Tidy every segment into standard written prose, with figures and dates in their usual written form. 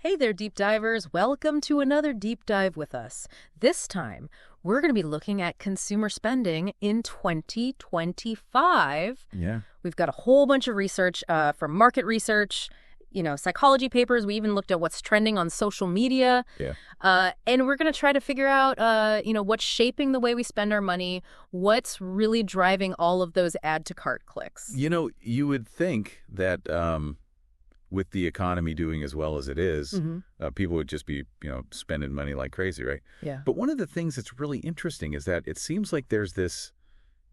Hey there, deep divers. Welcome to another deep dive with us. This time, we're going to be looking at consumer spending in 2025. Yeah. We've got a whole bunch of research from market research, psychology papers. We even looked at what's trending on social media. Yeah. And we're going to try to figure out, what's shaping the way we spend our money, what's really driving all of those add to cart clicks. You would think that with the economy doing as well as it is, people would just be, spending money like crazy, right? Yeah. But one of the things that's really interesting is that it seems like there's this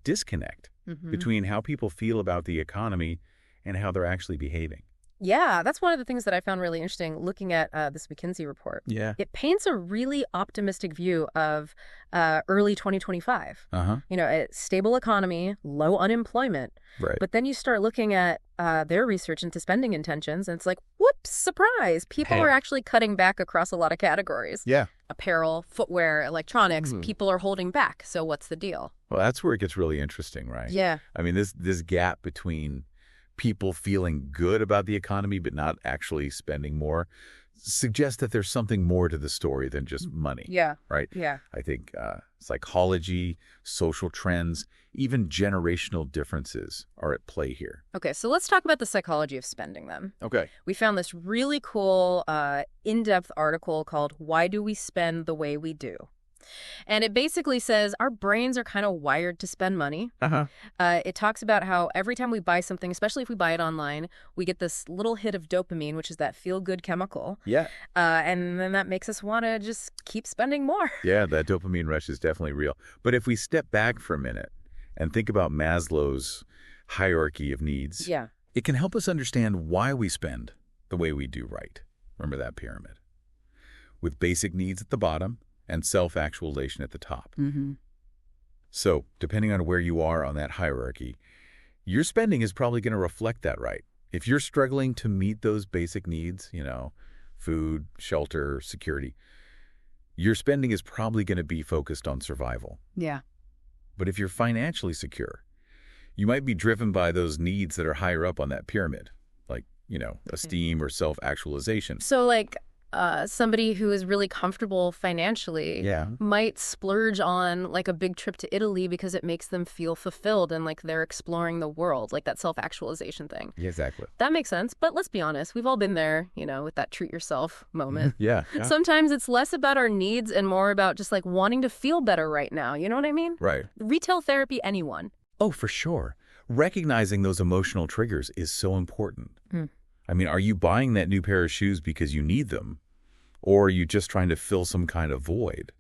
disconnect between how people feel about the economy and how they're actually behaving. Yeah, that's one of the things that I found really interesting looking at this McKinsey report. Yeah. It paints a really optimistic view of early 2025. A stable economy, low unemployment. Right. But then you start looking at their research into spending intentions, and it's like, whoops, surprise. People are actually cutting back across a lot of categories. Yeah. Apparel, footwear, electronics, people are holding back. So what's the deal? Well, that's where it gets really interesting, right? Yeah. I mean, this gap between people feeling good about the economy but not actually spending more suggests that there's something more to the story than just money. Yeah. Right? Yeah. I think psychology, social trends, even generational differences are at play here. Okay, so let's talk about the psychology of spending then. Okay. We found this really cool in-depth article called Why Do We Spend the Way We Do? And it basically says our brains are kind of wired to spend money. It talks about how every time we buy something, especially if we buy it online, we get this little hit of dopamine, which is that feel-good chemical. Yeah. And then that makes us want to just keep spending more. Yeah, that dopamine rush is definitely real. But if we step back for a minute and think about Maslow's hierarchy of needs, it can help us understand why we spend the way we do, right? Remember that pyramid. With basic needs at the bottom and self-actualization at the top. So, depending on where you are on that hierarchy, your spending is probably going to reflect that, right? If you're struggling to meet those basic needs, food, shelter, security, your spending is probably going to be focused on survival. Yeah. But if you're financially secure, you might be driven by those needs that are higher up on that pyramid, like, esteem or self-actualization. So, somebody who is really comfortable financially might splurge on a big trip to Italy because it makes them feel fulfilled and like they're exploring the world, like that self-actualization thing. Yeah, exactly. That makes sense. But let's be honest, we've all been there, with that treat yourself moment. Yeah. Sometimes it's less about our needs and more about just wanting to feel better right now. You know what I mean? Right. Retail therapy, anyone. Oh, for sure. Recognizing those emotional triggers is so important. I mean, are you buying that new pair of shoes because you need them? Or are you just trying to fill some kind of void?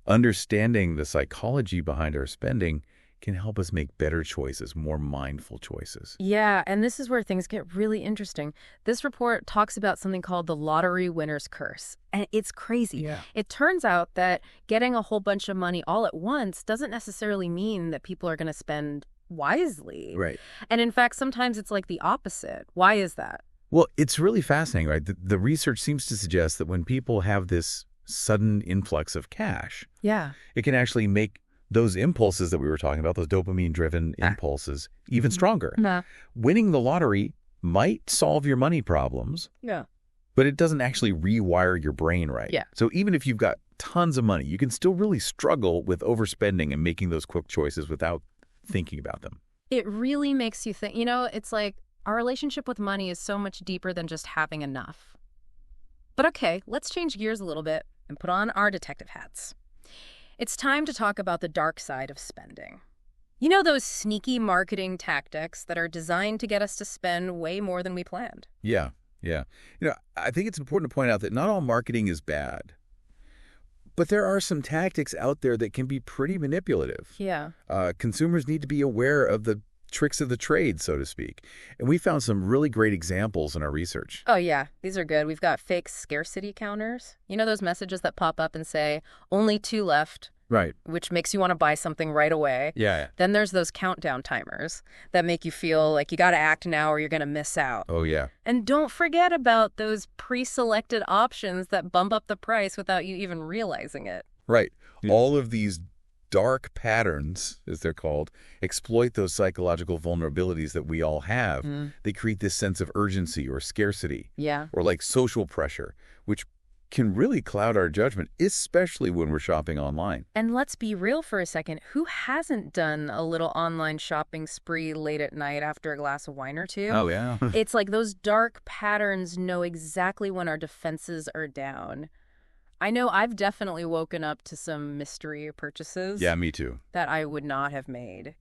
Understanding the psychology behind our spending can help us make better choices, more mindful choices. Yeah, and this is where things get really interesting. This report talks about something called the lottery winner's curse. And it's crazy. Yeah. It turns out that getting a whole bunch of money all at once doesn't necessarily mean that people are going to spend wisely. Right. And in fact, sometimes it's the opposite. Why is that? Well, it's really fascinating, right? The research seems to suggest that when people have this sudden influx of cash, it can actually make those impulses that we were talking about, those dopamine-driven impulses, even stronger. Winning the lottery might solve your money problems, but it doesn't actually rewire your brain right. Yeah. So even if you've got tons of money, you can still really struggle with overspending and making those quick choices without thinking about them. It really makes you think, it's like, our relationship with money is so much deeper than just having enough. But okay, let's change gears a little bit and put on our detective hats. It's time to talk about the dark side of spending. Those sneaky marketing tactics that are designed to get us to spend way more than we planned. Yeah. I think it's important to point out that not all marketing is bad. But there are some tactics out there that can be pretty manipulative. Yeah. Consumers need to be aware of the tricks of the trade, so to speak. And we found some really great examples in our research. Oh, yeah. These are good. We've got fake scarcity counters. Those messages that pop up and say, only 2 left. Right. Which makes you want to buy something right away. Yeah. Then there's those countdown timers that make you feel like you got to act now or you're going to miss out. Oh, yeah. And don't forget about those pre-selected options that bump up the price without you even realizing it. Right. All of these dark patterns, as they're called, exploit those psychological vulnerabilities that we all have. They create this sense of urgency or scarcity. Yeah. Or like social pressure, which can really cloud our judgment, especially when we're shopping online. And let's be real for a second. Who hasn't done a little online shopping spree late at night after a glass of wine or two? Oh, yeah. It's like those dark patterns know exactly when our defenses are down. I know I've definitely woken up to some mystery purchases. Yeah, me too. That I would not have made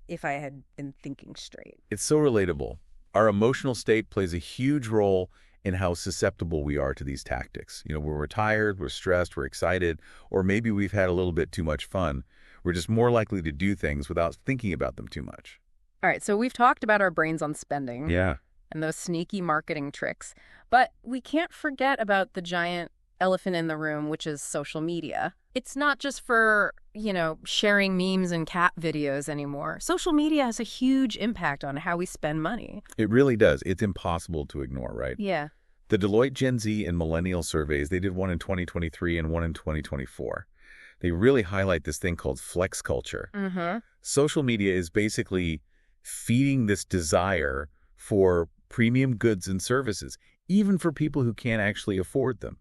if I had been thinking straight. It's so relatable. Our emotional state plays a huge role in how susceptible we are to these tactics. When we're tired, we're stressed, we're excited, or maybe we've had a little bit too much fun, we're just more likely to do things without thinking about them too much. All right, so we've talked about our brains on spending. Yeah. And those sneaky marketing tricks. But we can't forget about the giant elephant in the room, which is social media. It's not just for, sharing memes and cat videos anymore. Social media has a huge impact on how we spend money. It really does. It's impossible to ignore, right? Yeah. The Deloitte Gen Z and Millennial surveys, they did one in 2023 and one in 2024. They really highlight this thing called flex culture. Social media is basically feeding this desire for premium goods and services, even for people who can't actually afford them.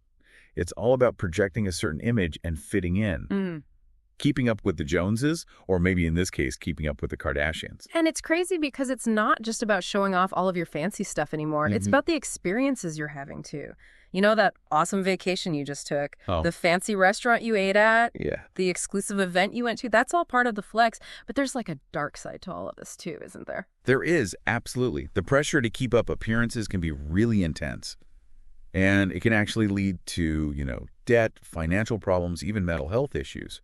It's all about projecting a certain image and fitting in. Keeping up with the Joneses, or maybe in this case, keeping up with the Kardashians. And it's crazy because it's not just about showing off all of your fancy stuff anymore. It's about the experiences you're having too. That awesome vacation you just took, the fancy restaurant you ate at, the exclusive event you went to, that's all part of the flex. But there's like a dark side to all of this too, isn't there? There is, absolutely. The pressure to keep up appearances can be really intense. And it can actually lead to, debt, financial problems, even mental health issues.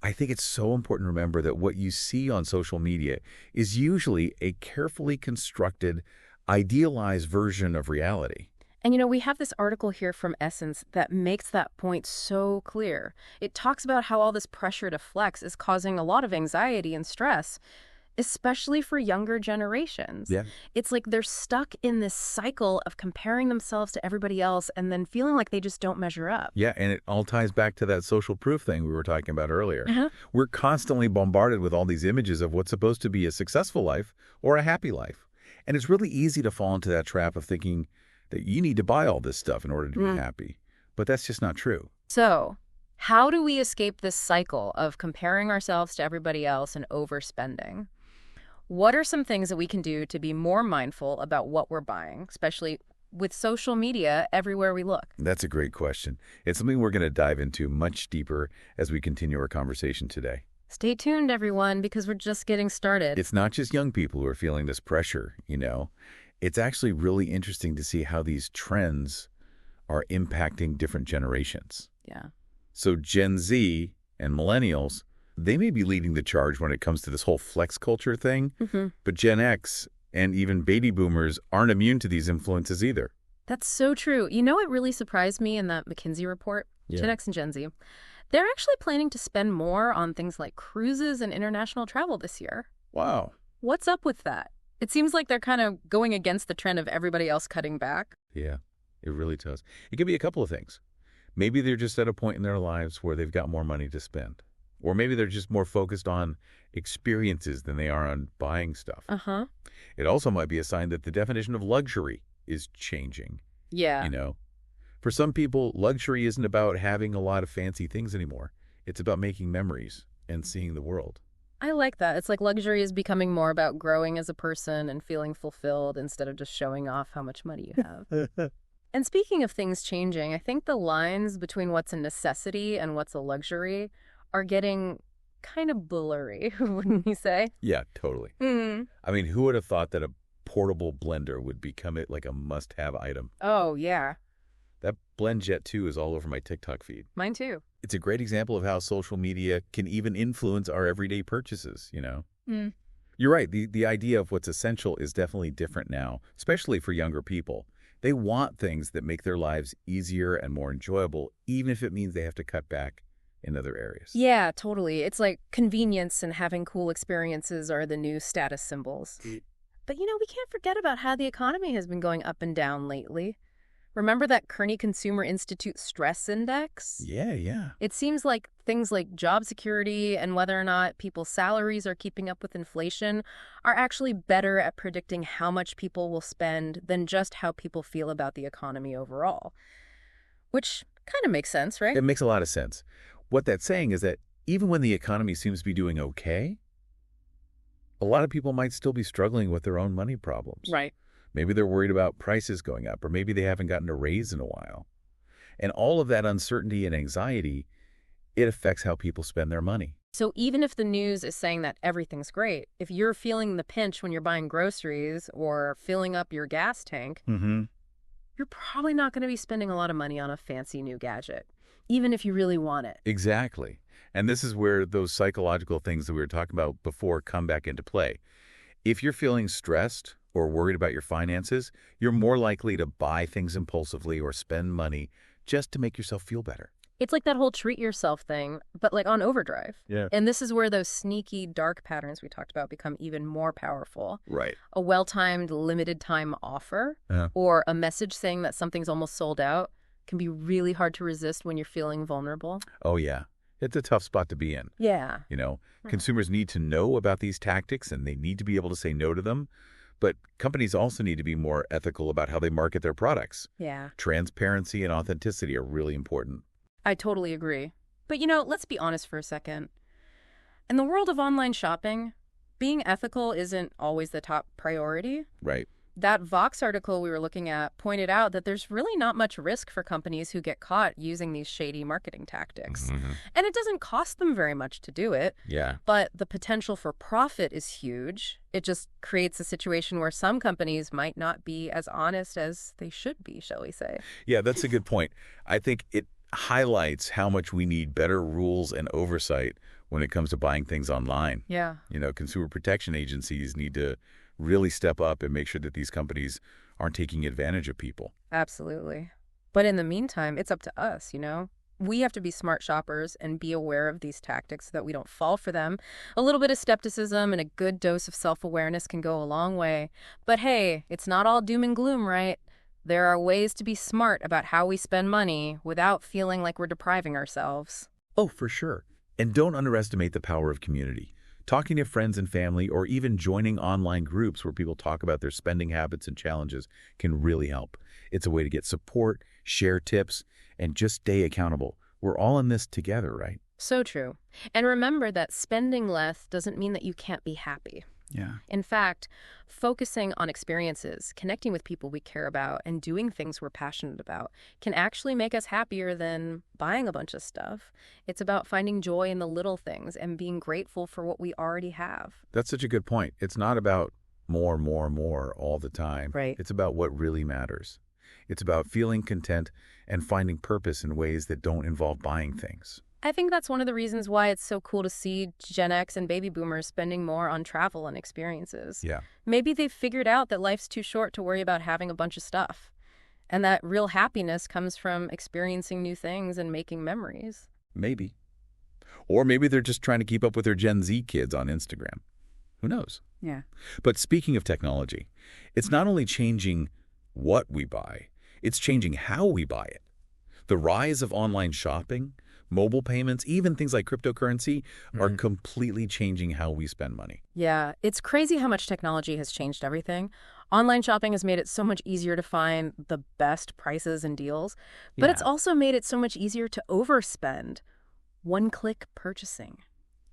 I think it's so important to remember that what you see on social media is usually a carefully constructed, idealized version of reality. And we have this article here from Essence that makes that point so clear. It talks about how all this pressure to flex is causing a lot of anxiety and stress, especially for younger generations. Yeah. It's like they're stuck in this cycle of comparing themselves to everybody else and then feeling like they just don't measure up. Yeah, and it all ties back to that social proof thing we were talking about earlier. We're constantly bombarded with all these images of what's supposed to be a successful life or a happy life. And it's really easy to fall into that trap of thinking that you need to buy all this stuff in order to be happy. But that's just not true. So, how do we escape this cycle of comparing ourselves to everybody else and overspending? What are some things that we can do to be more mindful about what we're buying, especially with social media everywhere we look? That's a great question. It's something we're going to dive into much deeper as we continue our conversation today. Stay tuned, everyone, because we're just getting started. It's not just young people who are feeling this pressure, It's actually really interesting to see how these trends are impacting different generations. Yeah. So Gen Z and millennials, they may be leading the charge when it comes to this whole flex culture thing, but Gen X and even baby boomers aren't immune to these influences either. That's so true. What really surprised me in that McKinsey report? Gen X and Gen Z. They're actually planning to spend more on things like cruises and international travel this year. Wow. What's up with that? It seems like they're kind of going against the trend of everybody else cutting back. Yeah, it really does. It could be a couple of things. Maybe they're just at a point in their lives where they've got more money to spend. Or maybe they're just more focused on experiences than they are on buying stuff. It also might be a sign that the definition of luxury is changing. Yeah. For some people, luxury isn't about having a lot of fancy things anymore. It's about making memories and seeing the world. I like that. It's like luxury is becoming more about growing as a person and feeling fulfilled instead of just showing off how much money you have. And speaking of things changing, I think the lines between what's a necessity and what's a luxury are getting kind of blurry, wouldn't you say? Yeah, totally. I mean, who would have thought that a portable blender would become like a must-have item? Oh, yeah. That BlendJet 2 is all over my TikTok feed. Mine too. It's a great example of how social media can even influence our everyday purchases, You're right. The idea of what's essential is definitely different now, especially for younger people. They want things that make their lives easier and more enjoyable, even if it means they have to cut back in other areas. Yeah, totally. It's like convenience and having cool experiences are the new status symbols. But we can't forget about how the economy has been going up and down lately. Remember that Kearney Consumer Institute Stress Index? Yeah, yeah. It seems like things like job security and whether or not people's salaries are keeping up with inflation are actually better at predicting how much people will spend than just how people feel about the economy overall. Which kind of makes sense, right? It makes a lot of sense. What that's saying is that even when the economy seems to be doing okay, a lot of people might still be struggling with their own money problems. Right. Maybe they're worried about prices going up, or maybe they haven't gotten a raise in a while. And all of that uncertainty and anxiety, it affects how people spend their money. So even if the news is saying that everything's great, if you're feeling the pinch when you're buying groceries or filling up your gas tank, you're probably not going to be spending a lot of money on a fancy new gadget, even if you really want it. Exactly. And this is where those psychological things that we were talking about before come back into play. If you're feeling stressed or worried about your finances, you're more likely to buy things impulsively or spend money just to make yourself feel better. It's like that whole treat yourself thing, but like on overdrive. Yeah. And this is where those sneaky, dark patterns we talked about become even more powerful. Right. A well-timed, limited-time offer or a message saying that something's almost sold out can be really hard to resist when you're feeling vulnerable. Oh, yeah. It's a tough spot to be in. Yeah. Consumers need to know about these tactics and they need to be able to say no to them. But companies also need to be more ethical about how they market their products. Yeah. Transparency and authenticity are really important. I totally agree. But, let's be honest for a second. In the world of online shopping, being ethical isn't always the top priority. Right. That Vox article we were looking at pointed out that there's really not much risk for companies who get caught using these shady marketing tactics. And it doesn't cost them very much to do it. Yeah. But the potential for profit is huge. It just creates a situation where some companies might not be as honest as they should be, shall we say. Yeah, that's a good point. I think it highlights how much we need better rules and oversight when it comes to buying things online. Yeah. Consumer protection agencies need to really step up and make sure that these companies aren't taking advantage of people. Absolutely. But in the meantime, it's up to us, We have to be smart shoppers and be aware of these tactics so that we don't fall for them. A little bit of skepticism and a good dose of self-awareness can go a long way. But hey, it's not all doom and gloom, right? There are ways to be smart about how we spend money without feeling like we're depriving ourselves. Oh, for sure. And don't underestimate the power of community. Talking to friends and family or even joining online groups where people talk about their spending habits and challenges can really help. It's a way to get support, share tips, and just stay accountable. We're all in this together, right? So true. And remember that spending less doesn't mean that you can't be happy. Yeah. In fact, focusing on experiences, connecting with people we care about, and doing things we're passionate about can actually make us happier than buying a bunch of stuff. It's about finding joy in the little things and being grateful for what we already have. That's such a good point. It's not about more all the time. Right. It's about what really matters. It's about feeling content and finding purpose in ways that don't involve buying things. I think that's one of the reasons why it's so cool to see Gen X and baby boomers spending more on travel and experiences. Yeah. Maybe they've figured out that life's too short to worry about having a bunch of stuff, and that real happiness comes from experiencing new things and making memories. Maybe. Or maybe they're just trying to keep up with their Gen Z kids on Instagram. Who knows? Yeah. But speaking of technology, it's not only changing what we buy, it's changing how we buy it. The rise of online shopping, mobile payments, even things like cryptocurrency are completely changing how we spend money. Yeah, it's crazy how much technology has changed everything. Online shopping has made it so much easier to find the best prices and deals, but it's also made it so much easier to overspend. One-click purchasing.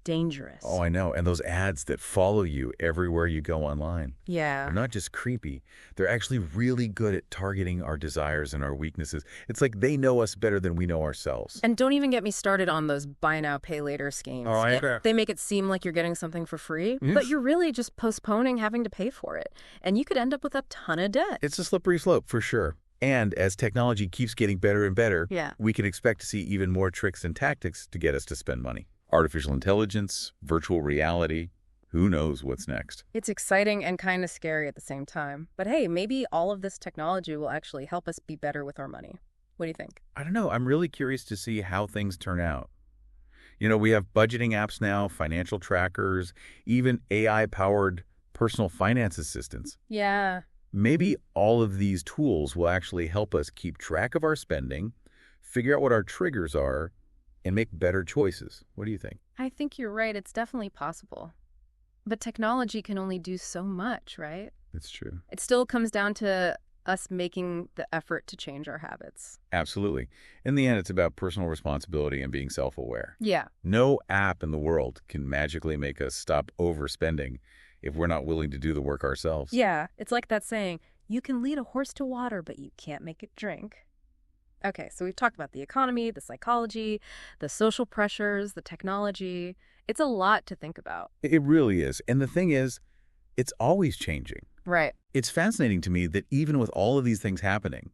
Dangerous. Oh, I know. And those ads that follow you everywhere you go online. Yeah. They're not just creepy. They're actually really good at targeting our desires and our weaknesses. It's like they know us better than we know ourselves. And don't even get me started on those buy now, pay later schemes. Oh, I agree. They make it seem like you're getting something for free, but you're really just postponing having to pay for it. And you could end up with a ton of debt. It's a slippery slope for sure. And as technology keeps getting better and better, we can expect to see even more tricks and tactics to get us to spend money. Artificial intelligence, virtual reality, who knows what's next? It's exciting and kind of scary at the same time. But hey, maybe all of this technology will actually help us be better with our money. What do you think? I don't know. I'm really curious to see how things turn out. We have budgeting apps now, financial trackers, even AI-powered personal finance assistants. Yeah. Maybe all of these tools will actually help us keep track of our spending, figure out what our triggers are, and make better choices. What do you think? I think you're right. It's definitely possible. But technology can only do so much, right? It's true. It still comes down to us making the effort to change our habits. Absolutely. In the end, it's about personal responsibility and being self-aware. Yeah. No app in the world can magically make us stop overspending if we're not willing to do the work ourselves. Yeah. It's like that saying, you can lead a horse to water, but you can't make it drink. Okay, so we've talked about the economy, the psychology, the social pressures, the technology. It's a lot to think about. It really is. And the thing is, it's always changing. Right. It's fascinating to me that even with all of these things happening,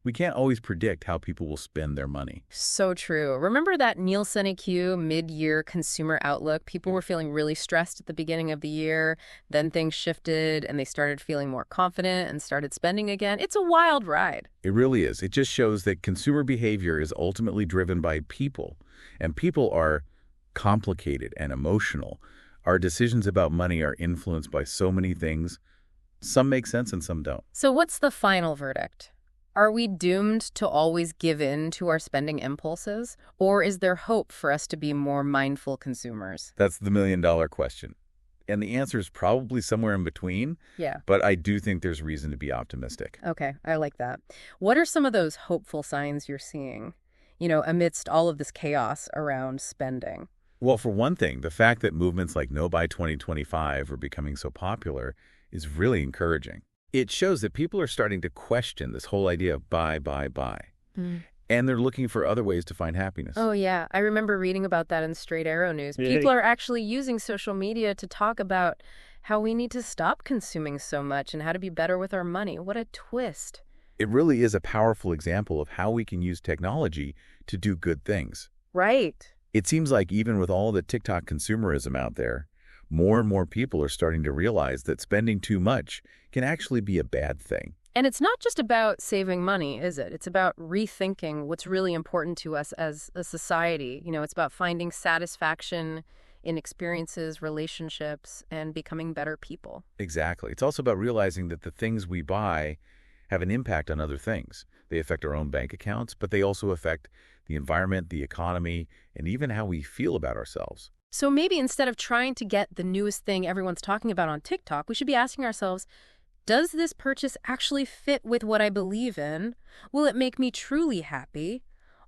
we can't always predict how people will spend their money. So true. Remember that Nielsen EQ mid-year consumer outlook? People were feeling really stressed at the beginning of the year. Then things shifted and they started feeling more confident and started spending again. It's a wild ride. It really is. It just shows that consumer behavior is ultimately driven by people. And people are complicated and emotional. Our decisions about money are influenced by so many things. Some make sense and some don't. So what's the final verdict? Are we doomed to always give in to our spending impulses? Or is there hope for us to be more mindful consumers? That's the million-dollar question. And the answer is probably somewhere in between. Yeah. But I do think there's reason to be optimistic. Okay, I like that. What are some of those hopeful signs you're seeing, amidst all of this chaos around spending? Well, for one thing, the fact that movements like No Buy 2025 are becoming so popular is really encouraging. It shows that people are starting to question this whole idea of buy, buy, buy. Mm. And they're looking for other ways to find happiness. Oh, yeah. I remember reading about that in Straight Arrow News. People are actually using social media to talk about how we need to stop consuming so much and how to be better with our money. What a twist. It really is a powerful example of how we can use technology to do good things. Right. It seems like even with all the TikTok consumerism out there, more and more people are starting to realize that spending too much can actually be a bad thing. And it's not just about saving money, is it? It's about rethinking what's really important to us as a society. It's about finding satisfaction in experiences, relationships, and becoming better people. Exactly. It's also about realizing that the things we buy have an impact on other things. They affect our own bank accounts, but they also affect the environment, the economy, and even how we feel about ourselves. So maybe instead of trying to get the newest thing everyone's talking about on TikTok, we should be asking ourselves, does this purchase actually fit with what I believe in? Will it make me truly happy?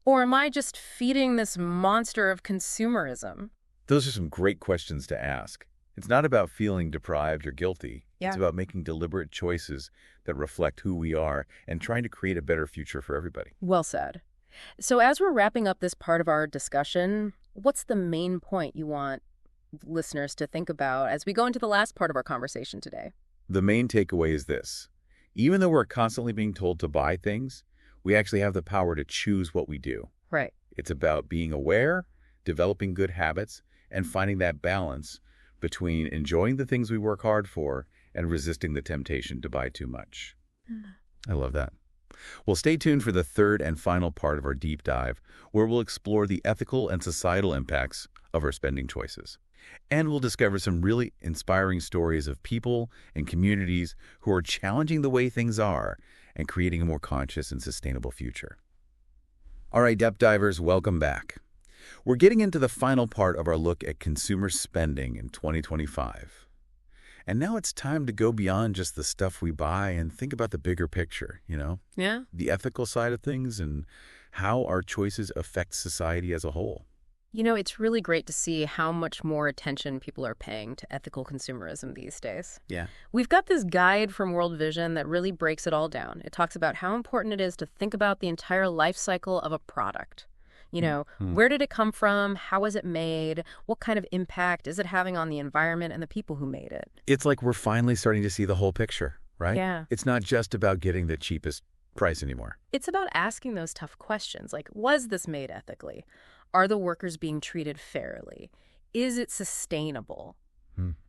Or am I just feeding this monster of consumerism? Those are some great questions to ask. It's not about feeling deprived or guilty. Yeah. It's about making deliberate choices that reflect who we are and trying to create a better future for everybody. Well said. So as we're wrapping up this part of our discussion, what's the main point you want listeners to think about as we go into the last part of our conversation today? The main takeaway is this. Even though we're constantly being told to buy things, we actually have the power to choose what we do. Right. It's about being aware, developing good habits, and finding that balance between enjoying the things we work hard for and resisting the temptation to buy too much. I love that. Well, stay tuned for the third and final part of our deep dive, where we'll explore the ethical and societal impacts of our spending choices. And we'll discover some really inspiring stories of people and communities who are challenging the way things are and creating a more conscious and sustainable future. All right, depth divers, welcome back. We're getting into the final part of our look at consumer spending in 2025. And now it's time to go beyond just the stuff we buy and think about the bigger picture, Yeah. the ethical side of things and how our choices affect society as a whole. It's really great to see how much more attention people are paying to ethical consumerism these days. Yeah. We've got this guide from World Vision that really breaks it all down. It talks about how important it is to think about the entire life cycle of a product. Where did it come from? How was it made? What kind of impact is it having on the environment and the people who made it? It's like we're finally starting to see the whole picture, right? Yeah. It's not just about getting the cheapest price anymore. It's about asking those tough questions, like, was this made ethically? Are the workers being treated fairly? Is it sustainable?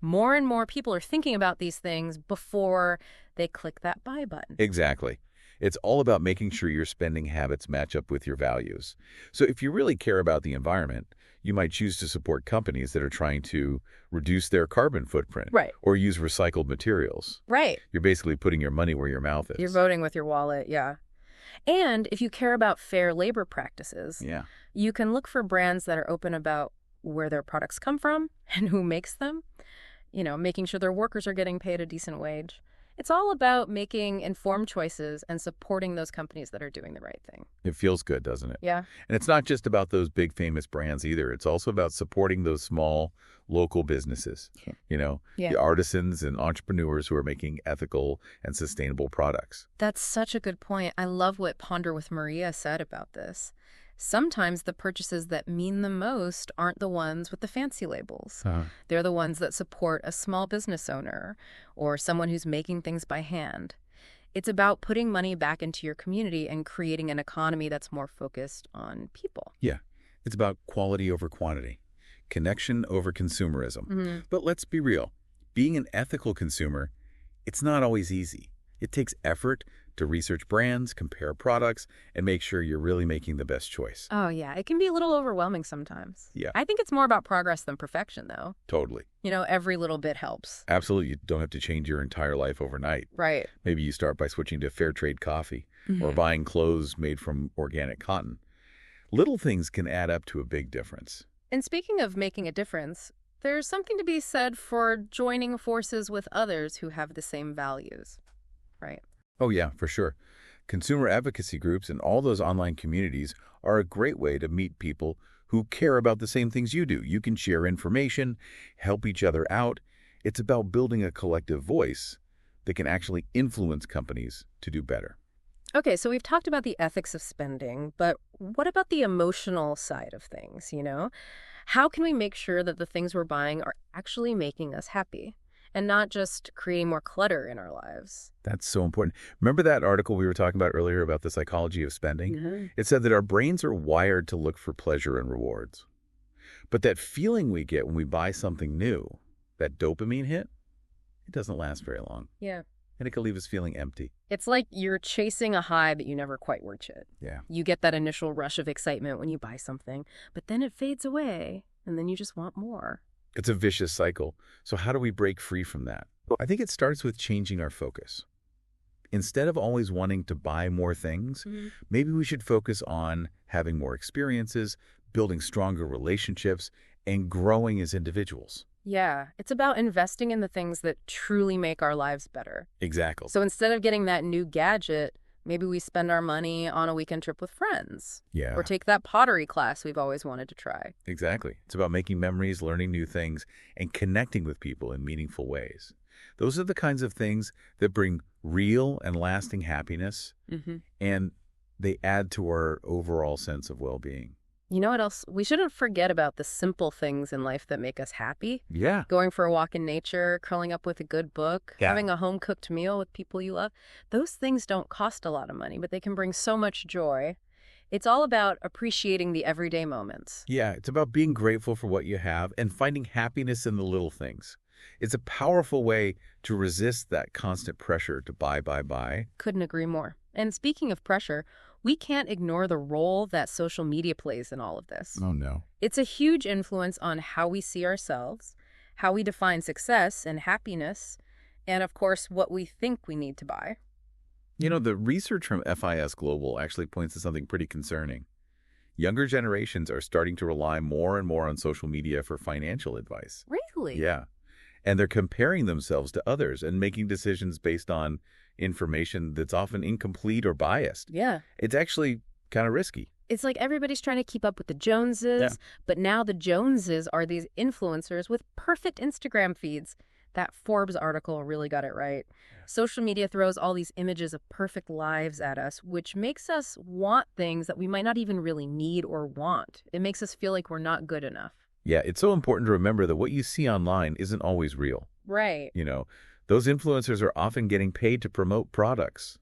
More and more people are thinking about these things before they click that buy button. Exactly. It's all about making sure your spending habits match up with your values. So if you really care about the environment, You might choose to support companies that are trying to reduce their carbon footprint Right. or use recycled materials. Right. You're basically putting your money where your mouth is. You're voting with your wallet, yeah. And if you care about fair labor practices, Yeah. you can look for brands that are open about where their products come from and who makes them, making sure their workers are getting paid a decent wage. It's all about making informed choices and supporting those companies that are doing the right thing. It feels good, doesn't it? Yeah. And it's not just about those big famous brands either. It's also about supporting those small local businesses, the artisans and entrepreneurs who are making ethical and sustainable products. That's such a good point. I love what Ponder with Maria said about this. Sometimes the purchases that mean the most aren't the ones with the fancy labels. They're the ones that support a small business owner or someone who's making things by hand. It's about putting money back into your community and creating an economy that's more focused on people. Yeah. It's about quality over quantity, connection over consumerism. But let's be real. Being an ethical consumer, it's not always easy. It takes effort to research brands, compare products, and make sure you're really making the best choice. Oh, yeah. It can be a little overwhelming sometimes. Yeah. I think it's more about progress than perfection, though. Totally. Every little bit helps. Absolutely. You don't have to change your entire life overnight. Right. Maybe you start by switching to fair trade coffee or buying clothes made from organic cotton. Little things can add up to a big difference. And speaking of making a difference, there's something to be said for joining forces with others who have the same values. Right. Oh, yeah, for sure. Consumer advocacy groups and all those online communities are a great way to meet people who care about the same things you do. You can share information, help each other out. It's about building a collective voice that can actually influence companies to do better. Okay, so we've talked about the ethics of spending, but what about the emotional side of things, How can we make sure that the things we're buying are actually making us happy? And not just creating more clutter in our lives. That's so important. Remember that article we were talking about earlier about the psychology of spending? It said that our brains are wired to look for pleasure and rewards. But that feeling we get when we buy something new, that dopamine hit, it doesn't last very long. Yeah. And it can leave us feeling empty. It's like you're chasing a high that you never quite reach it. Yeah. You get that initial rush of excitement when you buy something, but then it fades away, and then you just want more. It's a vicious cycle. So how do we break free from that? I think it starts with changing our focus. Instead of always wanting to buy more things, maybe we should focus on having more experiences, building stronger relationships, and growing as individuals. Yeah, it's about investing in the things that truly make our lives better. Exactly. So instead of getting that new gadget, maybe we spend our money on a weekend trip with friends. Yeah. Or take that pottery class we've always wanted to try. Exactly. It's about making memories, learning new things, and connecting with people in meaningful ways. Those are the kinds of things that bring real and lasting happiness, and they add to our overall sense of well-being. You know what else? We shouldn't forget about the simple things in life that make us happy. Yeah. Going for a walk in nature, curling up with a good book, having a home-cooked meal with people you love. Those things don't cost a lot of money, but they can bring so much joy. It's all about appreciating the everyday moments. Yeah, it's about being grateful for what you have and finding happiness in the little things. It's a powerful way to resist that constant pressure to buy. Couldn't agree more. And speaking of pressure, we can't ignore the role that social media plays in all of this. Oh, no. It's a huge influence on how we see ourselves, how we define success and happiness, and of course, what we think we need to buy. The research from FIS Global actually points to something pretty concerning. Younger generations are starting to rely more and more on social media for financial advice. Really? Yeah. And they're comparing themselves to others and making decisions based on information that's often incomplete or biased. Yeah. It's actually kind of risky. It's like everybody's trying to keep up with the Joneses, but now the Joneses are these influencers with perfect Instagram feeds. That Forbes article really got it right. Social media throws all these images of perfect lives at us, which makes us want things that we might not even really need or want. It makes us feel like we're not good enough. Yeah, it's so important to remember that what you see online isn't always real. Right. Those influencers are often getting paid to promote products,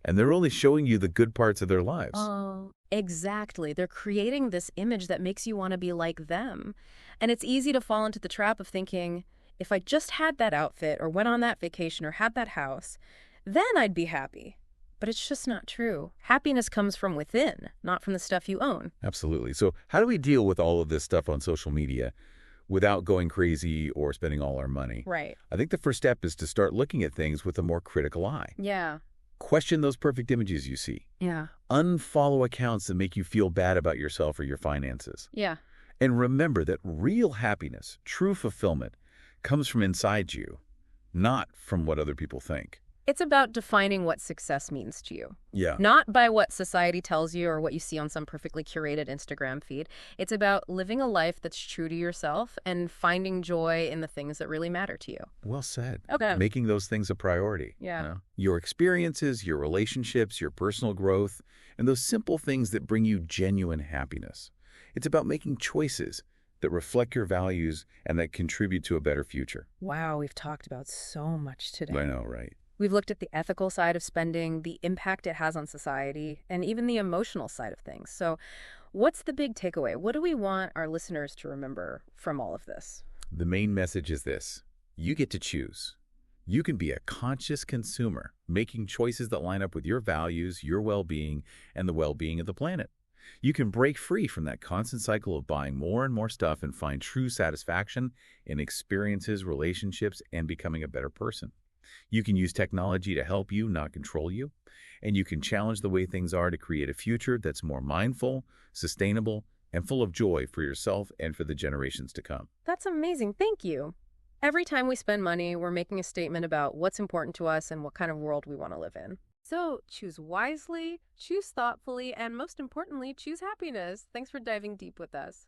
and they're only showing you the good parts of their lives. Oh, exactly. They're creating this image that makes you want to be like them. And it's easy to fall into the trap of thinking, if I just had that outfit or went on that vacation or had that house, then I'd be happy. But it's just not true. Happiness comes from within, not from the stuff you own. Absolutely. So how do we deal with all of this stuff on social media without going crazy or spending all our money? Right. I think the first step is to start looking at things with a more critical eye. Yeah. Question those perfect images you see. Yeah. Unfollow accounts that make you feel bad about yourself or your finances. Yeah. And remember that real happiness, true fulfillment, comes from inside you, not from what other people think. It's about defining what success means to you. Yeah. Not by what society tells you or what you see on some perfectly curated Instagram feed. It's about living a life that's true to yourself and finding joy in the things that really matter to you. Well said. Okay. Making those things a priority. Yeah. You know? Your experiences, your relationships, your personal growth, and those simple things that bring you genuine happiness. It's about making choices that reflect your values and that contribute to a better future. Wow, we've talked about so much today. I know, right? We've looked at the ethical side of spending, the impact it has on society, and even the emotional side of things. So what's the big takeaway? What do we want our listeners to remember from all of this? The main message is this. You get to choose. You can be a conscious consumer, making choices that line up with your values, your well-being, and the well-being of the planet. You can break free from that constant cycle of buying more and more stuff and find true satisfaction in experiences, relationships, and becoming a better person. You can use technology to help you, not control you. And you can challenge the way things are to create a future that's more mindful, sustainable, and full of joy for yourself and for the generations to come. That's amazing. Thank you. Every time we spend money, we're making a statement about what's important to us and what kind of world we want to live in. So choose wisely, choose thoughtfully, and most importantly, choose happiness. Thanks for diving deep with us.